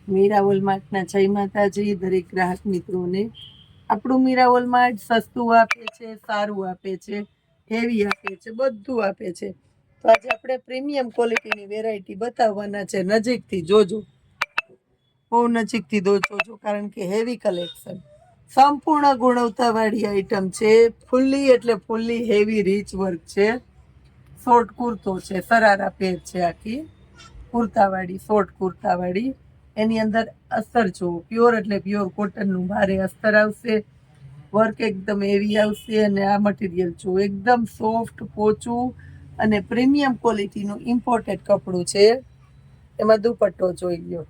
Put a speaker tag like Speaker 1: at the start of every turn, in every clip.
Speaker 1: મીરાવોલ માર્ટના જય માતાજી દરેક ગ્રાહક મિત્રોને। આપણું મીરાવોલ માર્ટ સસ્તું આપે છે, સારું આપે છે, હેવી આપે છે, બધું આપે છે। તો આજે આપણે પ્રીમિયમ ક્વોલિટીની વેરાયટી બતાવવાના છે। નજીકથી જોજો, બહુ નજીકથી જોજો, કારણ કે હેવી કલેક્શન, સંપૂર્ણ ગુણવત્તાવાળી આઈટમ છે। ફૂલ્લી એટલે ફૂલ્લી હેવી રીચ વર્ક છે। શોર્ટ કુર્તો છે, સરારા પેર છે, આખી કુર્તાવાળી, શોર્ટ કુર્તાવાળી। એની અંદર અસ્તર જુઓ, પ્યોર એટલે પ્યોર કોટનનું ભારે અસ્તર આવશે, વર્ક એકદમ હેવી આવશે। અને આ મટીરિયલ જુઓ, એકદમ સોફ્ટ, પોચું અને પ્રીમિયમ ક્વોલિટીનું ઇમ્પોર્ટેડ કપડું છે। એમાં દુપટ્ટો જોઈ લો,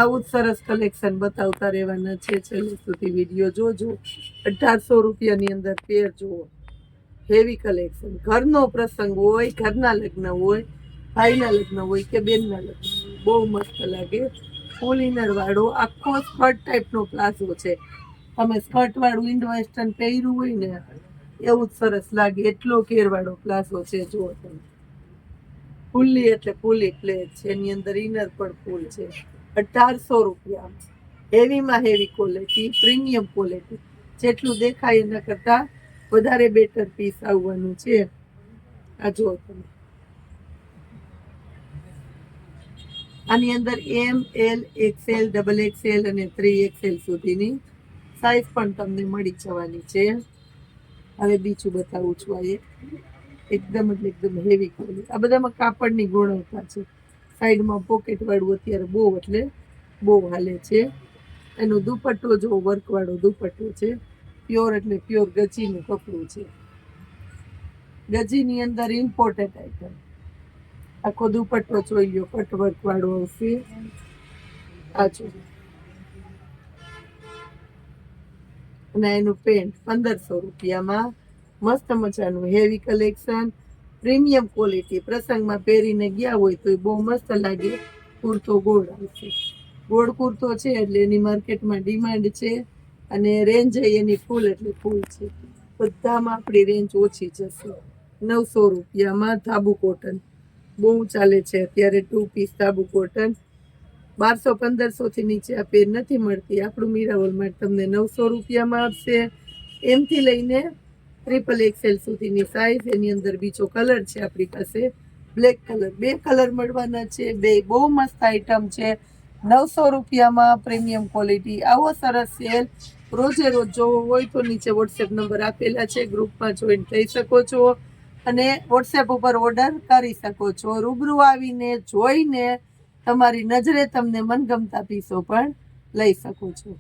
Speaker 1: આવું જ સરસ કલેક્શન બતાવતા રહેવાના છે। છેલ્લે સુધી વિડીયો જોજો। 1800 રૂપિયાની અંદર પેર જુઓ, હેવી કલેક્શન। ઘરનો પ્રસંગ હોય, ઘરના લગ્ન હોય, ભાઈના લગ્ન હોય કે બેનના લગ્ન હોય, બહુ મસ્ત લાગે। ફૂલ ઇનર વાળો આખો સ્કર્ટ ટાઈપનો પ્લાઝો છે। તમે સ્કર્ટ વાળું ઇન્ડો વેસ્ટર્ન પહેર્યું હોય ને, એવું જ સરસ લાગે, એટલો ઘેરવાળો પ્લાઝો છે। જુઓ તમે, ફૂલ્લી એટલે ફૂલ્લી પ્લેટ છે, એની અંદર ઇનર પણ ફૂલ છે। 1800 રૂપિયા, હેવીમાં હેવી ક્વોલિટી, પ્રીમિયમ ક્વોલિટી। જેટલું દેખાય એના કરતા વધારે બેટર પીસ આવવાનું છે। આ જુઓ તમે, આની અંદર એમ, એલ, XL, XXL અને 3XL સુધીની સાઈઝ પણ તમને મળી જવાની છે। હવે બીજું બતાવું છું। આ એકદમ એટલે એકદમ હેવી ક્વોલિટી, આ બધામાં કાપડની ગુણવત્તા છે। સાઈડમાં પોકેટ વાળું અત્યારે બહુ એટલે બહુ હાલે છે। એનો દુપટ્ટો જો, વર્ક વાળો દુપટ્ટો છે, પ્યોર એટલે પ્યોર ગજીનું કપડું છે। ગજીની અંદર ઇમ્પોર્ટેડ આઈટમ, આખો દુપટ્ટો જોઈ લો, કટવર્ક વાળો આવશે। આ જો, અને એનું પેન્ટ 1500 રૂપિયામાં મસ્ત મજાનું હેવી કલેક્શન, પ્રીમિયમ ક્વોલિટી। પ્રસંગમાં પહેરીને ગયા હોય તો એ બહુ મસ્ત લાગે। કુર્તો ગોળ આવશે, ગોળ કુર્તો છે એટલે એની માર્કેટમાં ડિમાન્ડ છે, અને રેન્જ એની ફૂલ એટલે ફૂલ છે। બધામાં આપણી રેન્જ ઓછી જશે। 900 રૂપિયામાં ધાબુ કોટન બહુ ચાલે છે અત્યારે, 2 પીસ ધાબુ કોટન 1200-1500 થી નીચે આ પેર નથી મળતી। આપણું મીરાવોલ માર્ટ તમને 900 રૂપિયામાં આપશે। એમથી લઈને XXL સુધીની સાઈઝ। એની અંદર બીજો કલર છે આપણી પાસે, બ્લેક કલર, 2 કલર મળવાના છે। બે બહુ મસ્ત આઈટમ છે। 900 રૂપિયામાં પ્રીમિયમ ક્વોલિટી, આવો સરસ સેલ રોજે રોજ જોવો હોય તો નીચે વોટ્સએપ નંબર આપેલા છે, ગ્રુપમાં જોઈન થઈ શકો છો અને વોટ્સએપ ઉપર ઓર્ડર કરી શકો છો। રૂબરૂ આવીને જોઈને તમારી નજરે તમને મનગમતા પીસો પણ લઈ શકો છો।